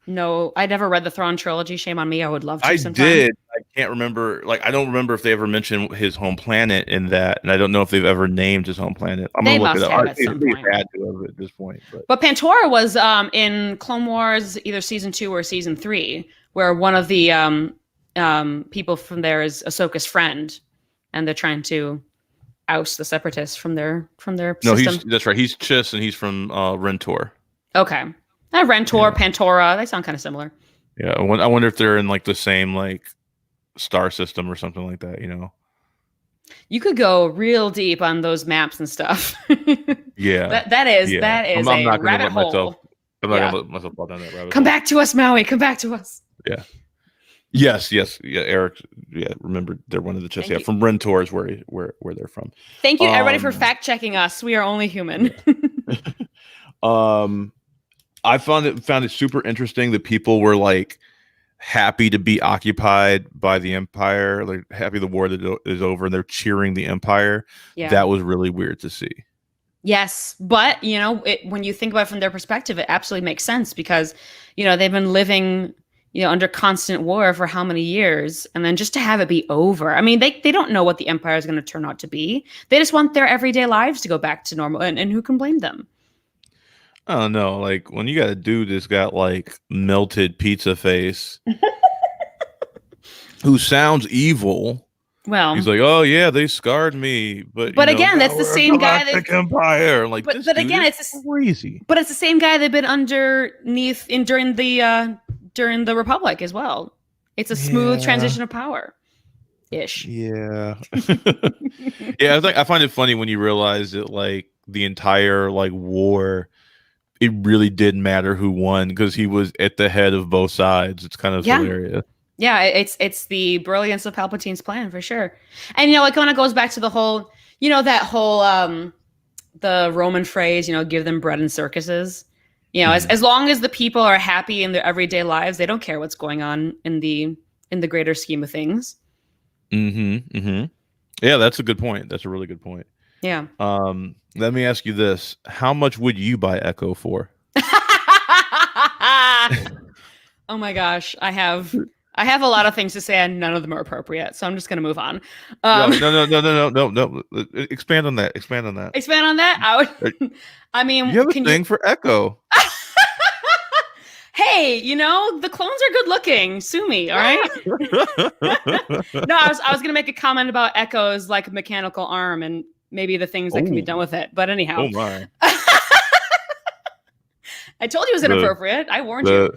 know. I never read the Thrawn trilogy. Shame on me. I would love to. I sometime. did. I can't remember. Like, I don't remember if they ever mentioned his home planet in that, and I don't know if they've ever named his home planet. I'm gonna look it up. At some point. Had to have it at this point. But Pantora was in Clone Wars, either season 2 or season 3, where one of the people from there is Ahsoka's friend, and they're trying to oust the Separatists from their system. That's right. He's Chiss, and he's from Rentor. Okay. Rentor, Pantora, they sound kind of similar. Yeah, I wonder if they're in like the same like star system or something like that. You could go real deep on those maps and stuff. Yeah, that is yeah. I'm a not gonna rabbit let myself. hole. I'm not Yeah. gonna let myself fall down that rabbit Come hole. back to us, Maui. Come back to us. Yeah. Yes. Yeah. Eric. Yeah. Remember, they're one of the chests. Yeah. From Rentor is where they're from. Thank you, everybody, for fact checking us. We are only human. I found it super interesting that people were like happy to be occupied by the Empire, like happy the war that is over, and they're cheering the Empire. Yeah. That was really weird to see. Yes, but when you think about it from their perspective, it absolutely makes sense because they've been living under constant war for how many years, and then just to have it be over. I mean, they don't know what the Empire is going to turn out to be. They just want their everyday lives to go back to normal, and who can blame them? I don't know. Like when you got a dude that's got like melted pizza face, who sounds evil. Well, he's like, oh yeah, they scarred me, but again, that's the same guy that Empire. Like, but again, it's crazy. But it's the same guy they've been underneath during the Republic as well. It's a smooth transition of power, ish. Yeah, yeah. I find it funny when you realize that like the entire like war, it really didn't matter who won because he was at the head of both sides. It's kind of hilarious. Yeah, it's the brilliance of Palpatine's plan for sure. And it kind of goes back to the whole, that whole the Roman phrase, give them bread and circuses. As long as the people are happy in their everyday lives, they don't care what's going on in the greater scheme of things. Yeah, that's a good point. That's a really good point. Yeah. Let me ask you this: how much would you buy Echo for? Oh my gosh, I have a lot of things to say, and none of them are appropriate. So I'm just gonna move on. No. Expand on that. Expand on that. Expand on that. I mean, you have a thing for Echo. Hey, the clones are good looking. Sue me, all right? No, I was gonna make a comment about Echo's like mechanical arm and maybe the things that can be done with it. But anyhow. Oh my. I told you it was inappropriate. I warned you.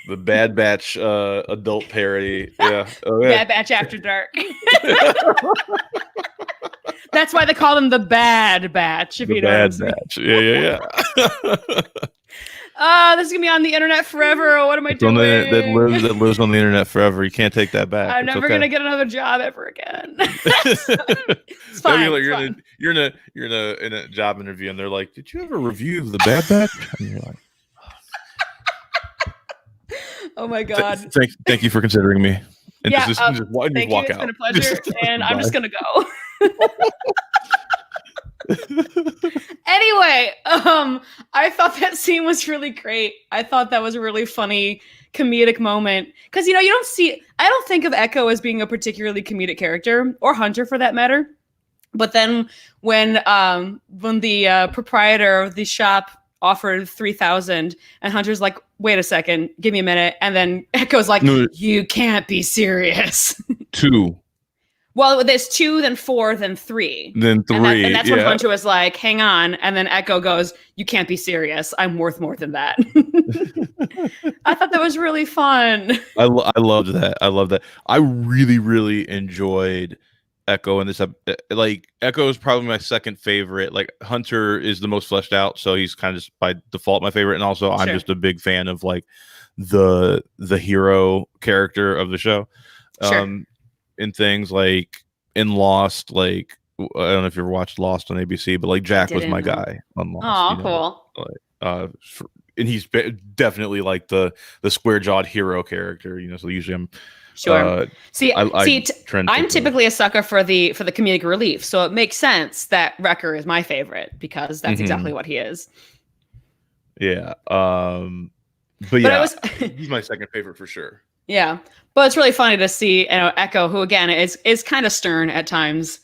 The Bad Batch adult parody. Yeah. Oh, yeah. Bad Batch After Dark. That's why they call them the Bad Batch. If the you know Bad Batch. Yeah. This is gonna be on the internet forever. What am I doing? That lives on the internet forever. You can't take that back. I'm never gonna get another job ever again. It's fine. You're in a job interview, and they're like, "Did you ever review the Bad Batch?" And you're like, "Oh my god!" Thank you for considering me. And yeah, just thank walk you. out. It's been a pleasure, and I'm just gonna go. Anyway, I thought that scene was really great. I thought that was a really funny comedic moment because I don't think of Echo as being a particularly comedic character, or Hunter for that matter. But then when the proprietor of the shop offered 3,000, and Hunter's like, "Wait a second, give me a minute," and then Echo's like, "No, you can't be serious." 2. Well, there's 2, then 4, then 3. Then 3. And that's when Hunter was like, "Hang on." And then Echo goes, "You can't be serious. I'm worth more than that." I thought that was really fun. I loved that. I really, really enjoyed Echo in this. Like, Echo is probably my second favorite. Like, Hunter is the most fleshed out, so he's kind of just by default my favorite. And also, I'm just a big fan of like the hero character of the show. Sure. In things like in Lost, like I don't know if you ever watched Lost on ABC, but like Jack was my guy on Lost. Oh, cool. Like, and he's definitely like the square jawed hero character. So usually I'm sure. I'm typically a sucker for the comedic relief, so it makes sense that Wrecker is my favorite because that's exactly what he is. Yeah. But yeah, he's my second favorite for sure. Yeah, but it's really funny to see Echo, who again is kind of stern at times,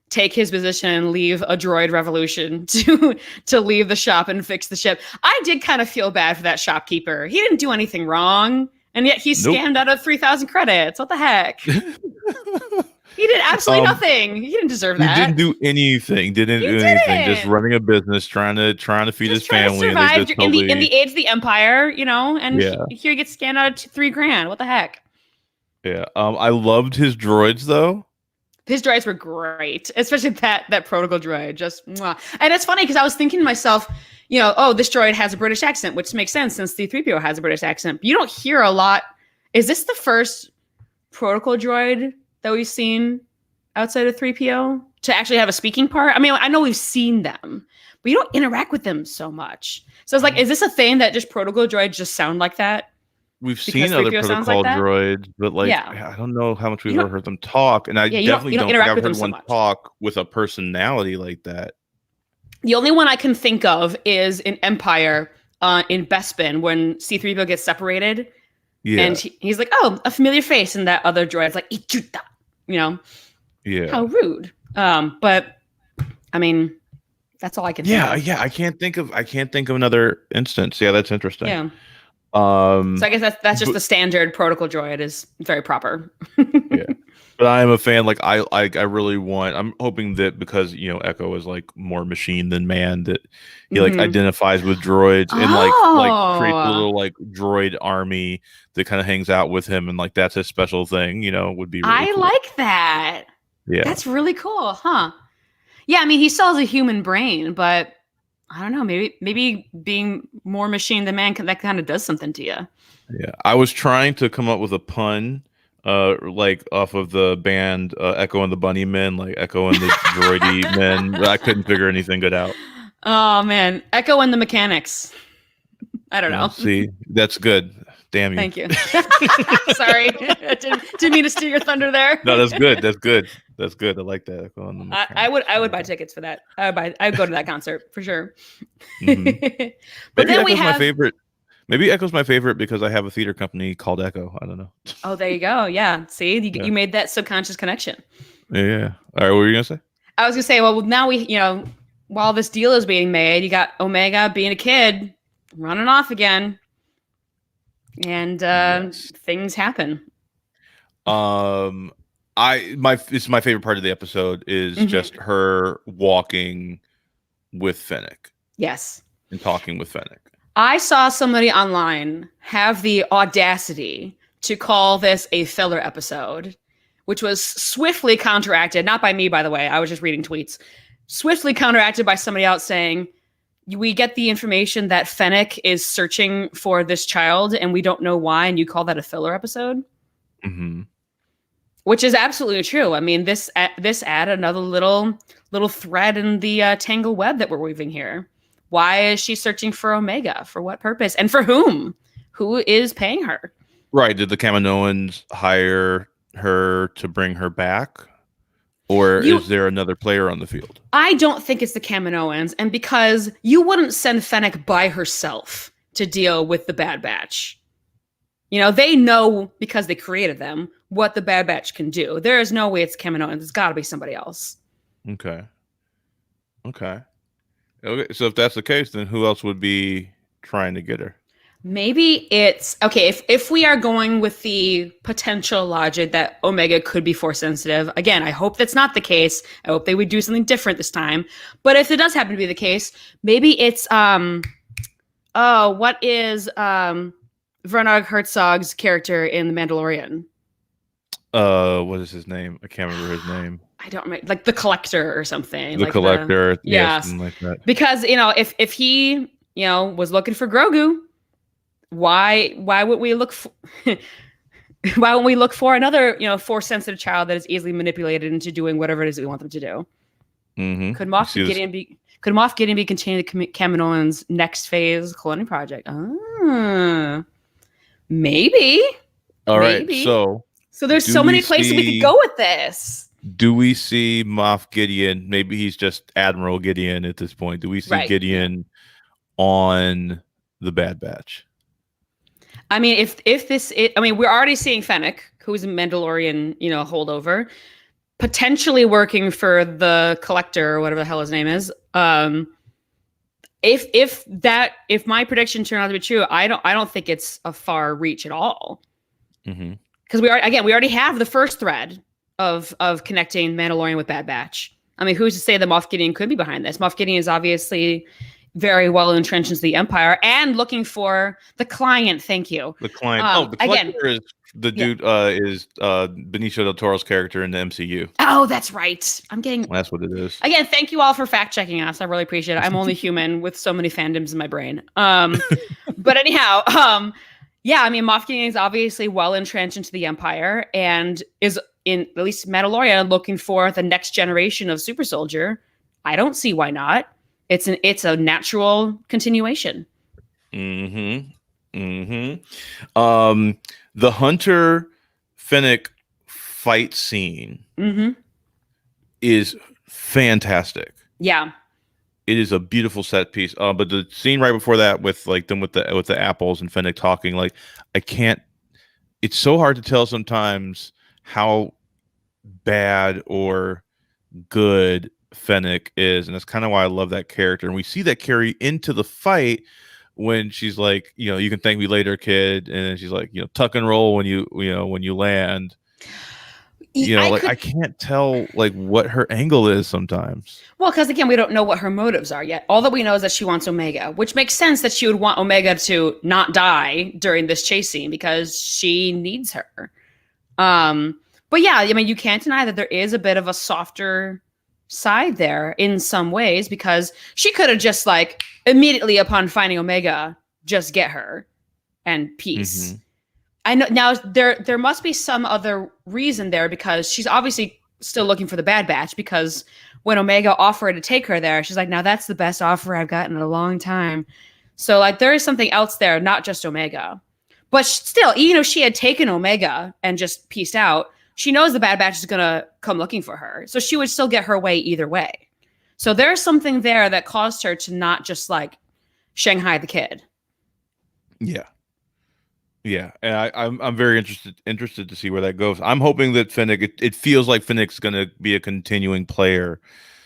take his position and leave a droid revolution to leave the shop and fix the ship. I did kind of feel bad for that shopkeeper. He didn't do anything wrong, and yet he scammed out of 3,000 credits. What the heck? He did absolutely nothing. He didn't deserve that. He didn't do anything. Just running a business, trying to feed his family. To survive in the age of the Empire, and here he gets scanned out of $3,000. What the heck? Yeah. I loved his droids though. His droids were great, especially that protocol droid. Just mwah. And it's funny because I was thinking to myself, oh, this droid has a British accent, which makes sense since C-3PO has a British accent. But you don't hear a lot. Is this the first protocol droid that we've seen outside of 3PO to actually have a speaking part? I mean, I know we've seen them, but you don't interact with them so much. So it's like, is this a thing that just protocol droids just sound like that? We've seen other protocol droids, but I don't know how much we've ever heard them talk. And I definitely don't think I've heard one talk with a personality like that. The only one I can think of is in Empire, in Bespin, when C-3PO gets separated. Yeah. And he's like, oh, a familiar face. And that other droid's like, Ichuta, Yeah. How rude. But I mean, that's all I can think of. Yeah. I can't think of another instance. Yeah, that's interesting. Yeah. So I guess that's just the standard protocol droid is very proper. Yeah. But I am a fan. Like I really want. I'm hoping that because Echo is like more machine than man, that he like identifies with droids and like creates a little like droid army that kind of hangs out with him, and like that's his special thing. Would be. Really cool. Like that. Yeah, that's really cool, huh? Yeah, I mean, he still has a human brain, but I don't know. Maybe being more machine than man that kind of does something to you. Yeah, I was trying to come up with a pun. Like off of the band Echo and the Bunnymen, like Echo and the Droidy Men. But I couldn't figure anything good out. Oh man, Echo and the Mechanics. I don't know. See, that's good. Damn you. Thank you. Sorry, didn't mean to steal your thunder there. No, that's good. That's good. That's good. I like that. Echo and the Mechanics. I would buy tickets for that. I'd go to that concert for sure. Mm-hmm. But then we have my favorite. Maybe Echo's my favorite because I have a theater company called Echo. I don't know. Oh, there you go. Yeah. See, you made that subconscious connection. Yeah. All right. What were you going to say? I was going to say, well, now while this deal is being made, you got Omega being a kid running off again. And things happen. It's my favorite part of the episode is just her walking with Fennec. Yes. And talking with Fennec. I saw somebody online have the audacity to call this a filler episode, which was swiftly counteracted, not by me, by the way. I was just reading tweets. Swiftly counteracted by somebody else saying, we get the information that Fennec is searching for this child and we don't know why, and you call that a filler episode? Mm-hmm. Which is absolutely true. I mean, this added another little thread in the tangle web that we're weaving here. Why is she searching for Omega? For what purpose? And for whom? Who is paying her? Right. Did the Kaminoans hire her to bring her back? Or is there another player on the field? I don't think it's the Kaminoans. And because you wouldn't send Fennec by herself to deal with the Bad Batch. They know, because they created them, what the Bad Batch can do. There is no way it's Kaminoans. It's got to be somebody else. Okay. So if that's the case, then who else would be trying to get her? Maybe it's okay. If we are going with the potential logic that Omega could be force sensitive, again, I hope that's not the case. I hope they would do something different this time. But if it does happen to be the case, maybe it's what is Werner Herzog's character in The Mandalorian? What is his name? I can't remember his name. I don't remember, like the Collector or something. The Collector, yeah, something like that. Because if he was looking for Grogu, why would we look for why wouldn't we look for another force sensitive child that is easily manipulated into doing whatever it is that we want them to do? Mm-hmm. Could Moff Gideon be continuing the Kaminoans' next phase cloning project? Maybe. All right. So there's so many places we could go with this. Do we see Moff Gideon? Maybe he's just Admiral Gideon at this point. Do we see Gideon on the Bad Batch? I mean, we're already seeing Fennec, who's a Mandalorian, holdover, potentially working for the Collector or whatever the hell his name is. If my prediction turned out to be true, I don't think it's a far reach at all. Mm-hmm. Because we already have the first thread of connecting Mandalorian with Bad Batch. I mean, who's to say that Moff Gideon could be behind this? Moff Gideon is obviously very well entrenched into the Empire and looking for the client. Thank you. The client. The again, collector is the dude. Is Benicio del Toro's character in the MCU. Oh, that's right. That's what it is. Again, thank you all for fact checking us. I really appreciate it. I'm only human with so many fandoms in my brain. But anyhow, yeah, I mean, Moff Gideon is obviously well entrenched into the Empire and is in at least Mandalorian looking for the next generation of super soldier. I don't see why not. It's a natural continuation. The Hunter Fennec fight scene is fantastic. Yeah. It is a beautiful set piece. But the scene right before that with like them with the apples and Fennec talking, like I can't. It's so hard to tell sometimes how bad or good Fennec is, and that's kind of why I love that character. And we see that carry into the fight when she's like, you can thank me later, kid, and then she's like, tuck and roll when you land. I can't tell like what her angle is sometimes. Well, because again, we don't know what her motives are yet. All that we know is that she wants Omega, which makes sense that she would want Omega to not die during this chase scene because she needs her. But yeah, I mean, you can't deny that there is a bit of a softer side there in some ways because she could have just like immediately upon finding Omega, just get her and peace. I know now there must be some other reason there because she's obviously still looking for the Bad Batch because when Omega offered to take her there, she's like, now that's the best offer I've gotten in a long time. So like there is something else there, not just Omega. But still, even if she had taken Omega and just pieced out, she knows the Bad Batch is going to come looking for her. So she would still get her way either way. So there's something there that caused her to not just like Shanghai the kid. Yeah. Yeah, and I'm very interested to see where that goes. I'm hoping that Fennec. It feels like Fennec's going to be a continuing player.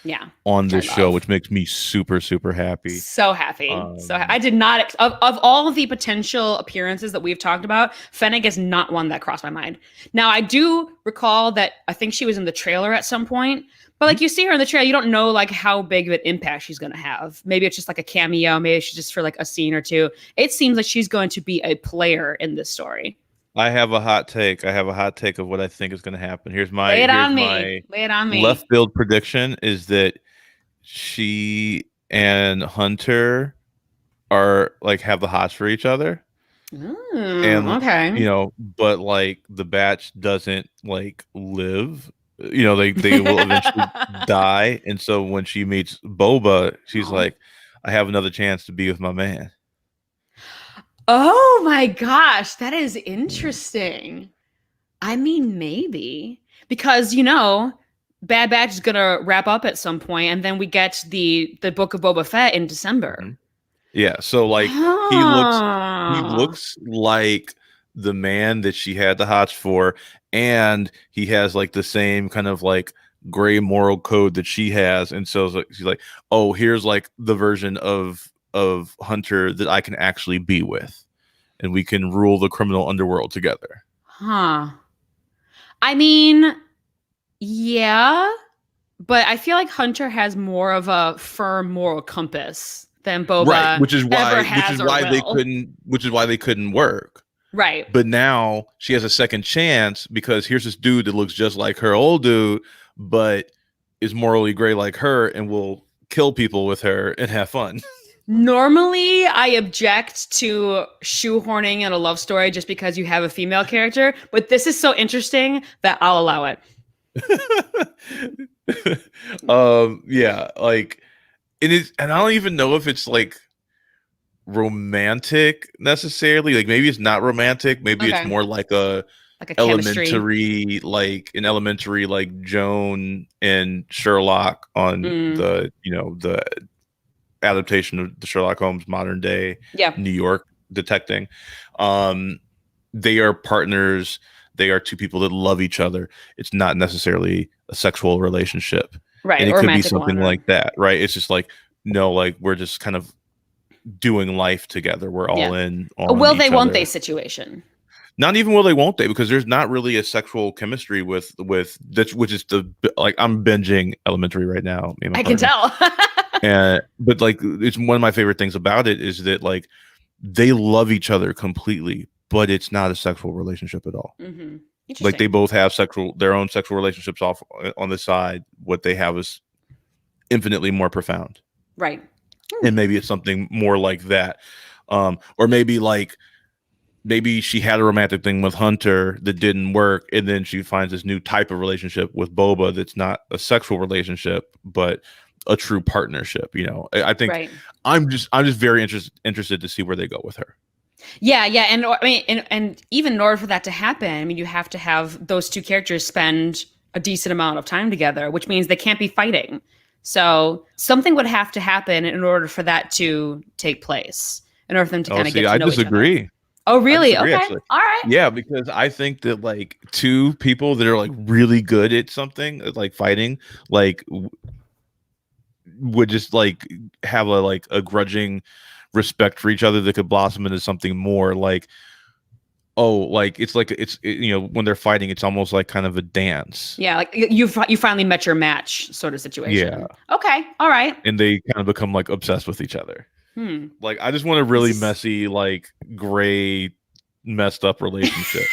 Yeah, on this show, which makes me super happy. So happy. I did not of all of the potential appearances that we've talked about, Fennec is not one that crossed my mind. Now I do recall that I think she was in the trailer at some point. But like you see her in the trailer, you don't know like how big of an impact she's going to have. Maybe it's just like a cameo. Maybe she's just for like a scene or two. It seems like she's going to be a player in this story. I have a hot take. Of what I think is going to happen. Here's my Lay it on me. Left field prediction is that she and Hunter are like have the hots for each other. And okay. But like the Batch doesn't like live. They will eventually die, and so when she meets Boba, she's like, I have another chance to be with my man. Oh my gosh, that is interesting. I mean, maybe because Bad Batch is gonna wrap up at some point, and then we get the Book of Boba Fett in December. Yeah, so like he looks like the man that she had the hots for, and he has like the same kind of like gray moral code that she has, and so she's like, oh, here's like the version of Hunter that I can actually be with, and we can rule the criminal underworld together. I mean, yeah, but I feel like Hunter has more of a firm moral compass than Boba, right? Which is why they couldn't work. Right. But now she has a second chance because here's this dude that looks just like her old dude, but is morally gray like her and will kill people with her and have fun. Normally, I object to shoehorning in a love story just because you have a female character, but this is so interesting that I'll allow it. Yeah, like it is, and I don't even know if it's like romantic necessarily. Like maybe it's not romantic, maybe it's more like a elementary like an elementary like Joan and Sherlock on the the adaptation of the Sherlock Holmes modern day New York detecting. They are partners, they are two people that love each other. It's not necessarily a sexual relationship, right? And it could be something like that, right? It's just like, no, like we're just kind of doing life together. We're all in on will they won't other. They situation. Not even will they won't they, because there's not really a sexual chemistry with that, which is the like I'm binging Elementary right now. I can tell. But like, it's one of my favorite things about it is that like they love each other completely, but it's not a sexual relationship at all. Mm-hmm. Like they both have their own sexual relationships off on the side. What they have is infinitely more profound. Right. And maybe it's something more like that. Or maybe she had a romantic thing with Hunter that didn't work, and then she finds this new type of relationship with Boba that's not a sexual relationship, but a true partnership. I think right. I'm just very interested to see where they go with her. Yeah, and I mean, and even in order for that to happen, I mean, you have to have those two characters spend a decent amount of time together, which means they can't be fighting. So something would have to happen in order for that to take place, in order for them to kind of get to know each other. I disagree. Oh, really? Okay. Actually. All right. Yeah, because I think that like two people that are like really good at something, like fighting, like would just like have a grudging respect for each other that could blossom into something more like, when they're fighting, it's almost like kind of a dance. Yeah, like you finally met your match sort of situation. Yeah. Okay. All right. And they kind of become like obsessed with each other. Like I just want a really messy, like gray, messed up relationship.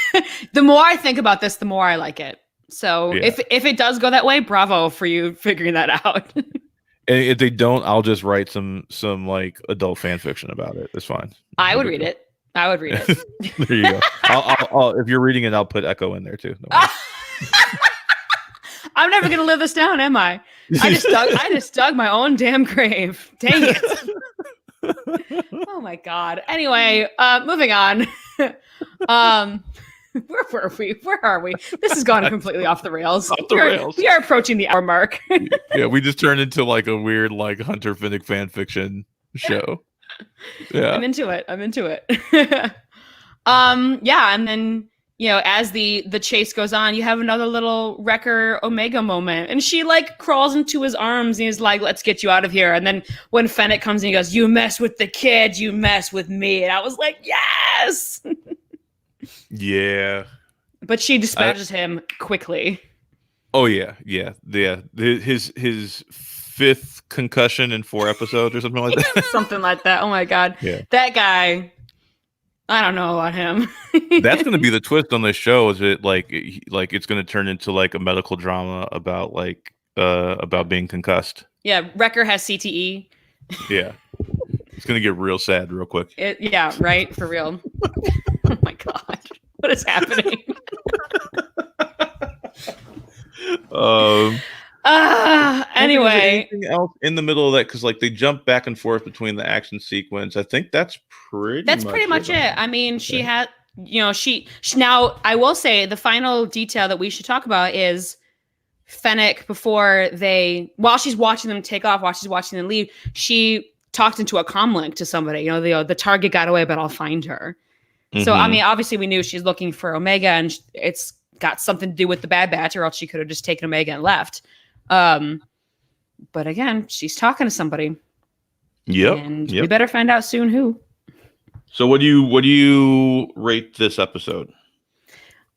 The more I think about this, the more I like it. So if it does go that way, bravo for you figuring that out. And if they don't, I'll just write some like adult fan fiction about it. It's fine. I would read it. There you go. I'll if you're reading it, I'll put Echo in there too. I'm never gonna live this down, am I? I just dug my own damn grave. Dang it. Oh my god. Anyway, moving on. Where were we? Where are we? This has gone completely off the rails. We are approaching the hour mark. Yeah, we just turned into like a weird like Hunter Finnick fan fiction show. Yeah. I'm into it. Yeah, and then as the chase goes on, you have another little Wrecker Omega moment, and she like crawls into his arms and he's like, "Let's get you out of here." And then when Fennec comes in, he goes, "You mess with the kid, you mess with me." And I was like, "Yes." Yeah. But she dispatches him quickly. Oh yeah. His fifth concussion in 4 episodes or something like that. Something like that. Oh my god. Yeah. That guy. I don't know about him. That's going to be the twist on this show. Is it like it's going to turn into like a medical drama about being concussed? Yeah, Wrecker has CTE. Yeah, it's going to get real sad real quick. Yeah, right, for real. Oh my god, what is happening? Anyway, anything else in the middle of that? Because like they jump back and forth between the action sequence. I think that's pretty much it. I mean, she had, she now. I will say the final detail that we should talk about is Fennec while she's watching them take off, while she's watching them leave, she talked into a comm link to somebody. The target got away, but I'll find her. Mm-hmm. So I mean, obviously we knew she's looking for Omega, and it's got something to do with the Bad Batch, or else she could have just taken Omega and left. But again, she's talking to somebody. Yep. And we better find out soon who. So what do you rate this episode?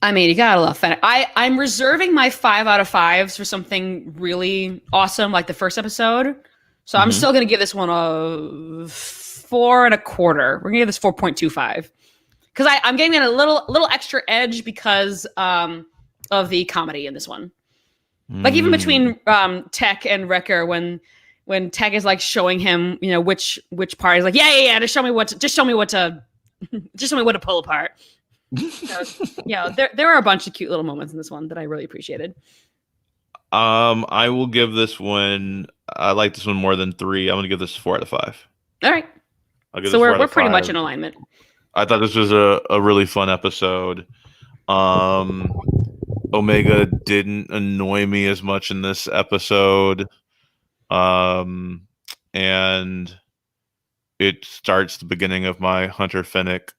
I mean, you gotta love Fennec. I'm reserving my 5 out of 5s for something really awesome like the first episode. So I'm still gonna give this one a 4 1/4. We're gonna give this 4.25. Because I'm getting a little extra edge because of the comedy in this one. Like even between Tech and Wrecker, when Tech is like showing him, which part, he's like, yeah, just show me what to pull apart. There are a bunch of cute little moments in this one that I really appreciated. I will give this one. I like this one more than 3. I'm gonna give this 4 out of 5. All right. So we're pretty much in alignment. I thought this was a really fun episode. Omega didn't annoy me as much in this episode. And it starts the beginning of my Hunter Fennec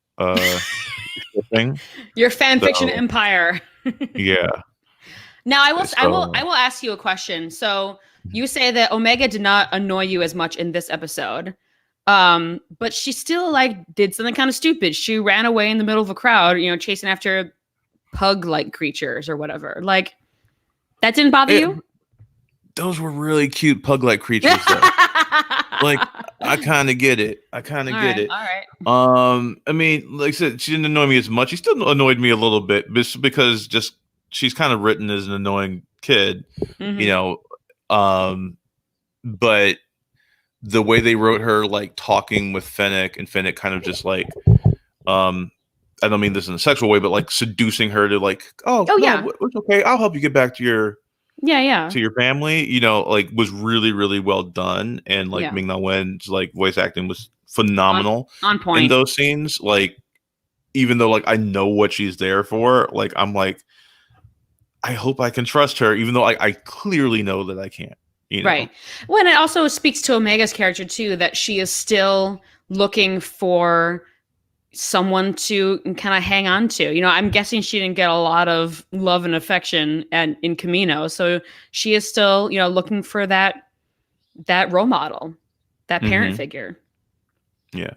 thing. Your fan fiction empire. Yeah. Now I will ask you a question. So you say that Omega did not annoy you as much in this episode. But she still like did something kind of stupid. She ran away in the middle of a crowd, chasing after pug-like creatures or whatever. Like that didn't bother you? Those were really cute pug-like creatures though. Like, I kind of get it. I kind of get it. All right. I mean, like I said, she didn't annoy me as much. She still annoyed me a little bit, just because she's kind of written as an annoying kid, you Mm-hmm. know. But the way they wrote her, like talking with Fennec, and Fennec kind of just like, um, I don't mean this in a sexual way, but like seducing her to like, oh Oh no, yeah. it's okay, I'll help you get back to your Yeah. family, you know, like was really, really well done. And like Yeah. Ming-Na Wen's like voice acting was On phenomenal on in point. those scenes. Like, even though like I know what she's there for, like I'm like, I hope I can trust her, even though I clearly know that I can't, you know. Right. Well, and it also speaks to Omega's character too, that she is still looking for someone to kind of hang on to. You know, I'm guessing she didn't get a lot of love and affection in Kamino, so she is still, you know, looking for that role model, that parent Mm-hmm. figure. Yeah.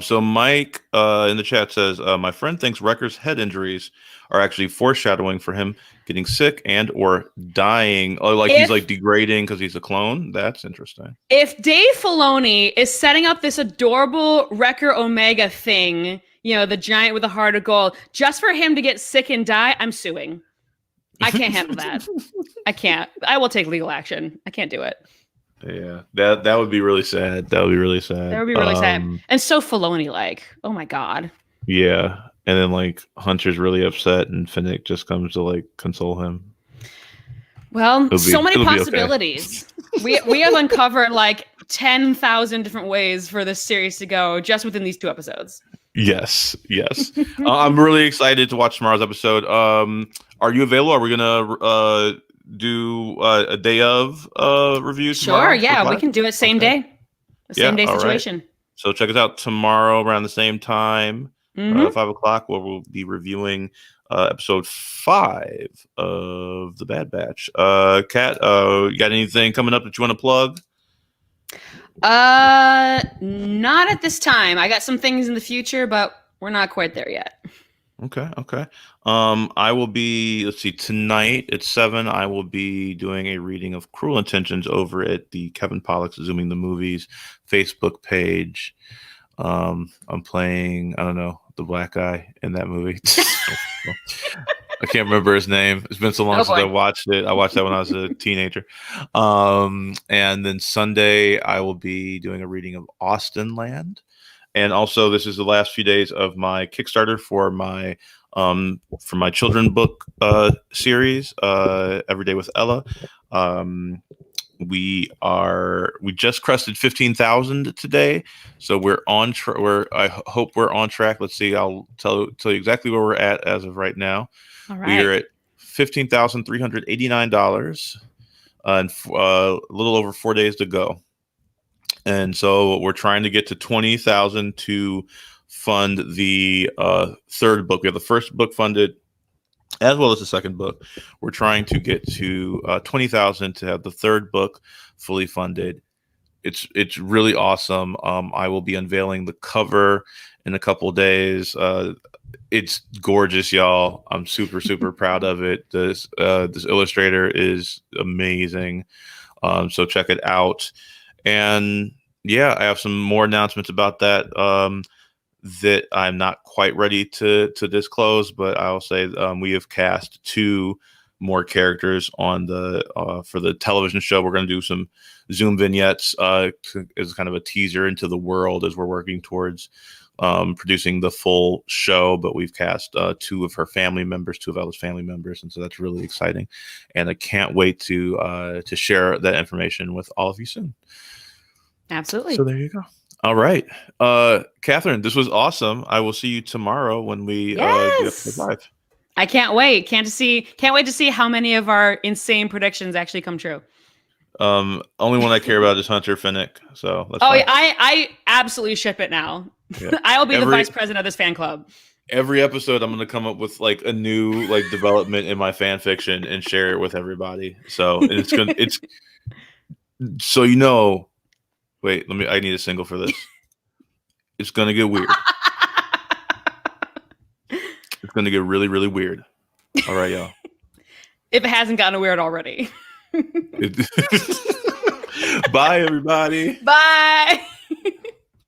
So Mike in the chat says, my friend thinks Wrecker's head injuries are actually foreshadowing for him getting sick and or dying. Oh, like he's like If degrading because he's a clone. That's interesting. if Dave Filoni is setting up this adorable Wrecker Omega thing, you know, the giant with a heart of gold, just for him to get sick and die, I'm suing. I can't handle that. I can't. I will take legal action. I can't do it. Yeah, that would be really sad. That would be really That sad. would be really sad. And so Filoni like. Oh my god. Yeah. And then like Hunter's really upset and Finnick just comes to like console him. Well, so many it'll be okay. possibilities. We have uncovered like 10,000 different ways for this series to go just within these 2 episodes. Yes. I'm really excited to watch tomorrow's episode. Are you available? Are we gonna do a day of reviews? Sure, yeah, we can do it same day. The same day situation. Right. So check us out tomorrow around the same time, 5:00, where we'll be reviewing episode 5 of The Bad Batch. Kat, you got anything coming up that you want to plug? Not at this time. I got some things in the future, but we're not quite there yet. Okay. I will be, let's see, tonight at 7, I will be doing a reading of Cruel Intentions over at the Kevin Pollak's Zooming the Movies Facebook page. I'm playing, I don't know, the black guy in that movie. I can't remember his name. It's been so long since I watched it. I watched that when I was a teenager. And then Sunday, I will be doing a reading of Austin Land. And also, this is the last few days of my Kickstarter for my children book series, Every Day with Ella. We just crested 15,000 today, so we're on. I hope we're on track. Let's see. I'll tell you exactly where we're at as of right now. All right. We are at $15,389, and a little over 4 days to go. And so we're trying to get to 20,000 to fund the third book. We have the first book funded, as well as the second book. We're trying to get to 20,000 to have the third book fully funded. It's really awesome. I will be unveiling the cover in a couple of days. It's gorgeous, y'all. I'm super proud of it. This illustrator is amazing. So check it out. And yeah, I have some more announcements about that that I'm not quite ready to disclose, but I'll say we have cast 2 more characters on the for the television show. We're going to do some Zoom vignettes as kind of a teaser into the world as we're working towards producing the full show. But we've cast 2 of her family members, 2 of Ella's family members, and so that's really exciting. And I can't wait to share that information with all of you soon. Absolutely. So there you go. All right. Catherine, this was awesome. I will see you tomorrow when we do episode 5. I can't wait. Can't wait to see how many of our insane predictions actually come true. Only one I care about is Hunter Finnick. So that's yeah, I absolutely ship it now. Yeah. I'll be the vice president of this fan club. Every episode, I'm going to come up with like a new like development in my fan fiction and share it with everybody. So it's so you know. Wait, I need a single for this. It's going to get weird. It's going to get really, really weird. All right, y'all. If it hasn't gotten weird already. Bye, everybody. Bye.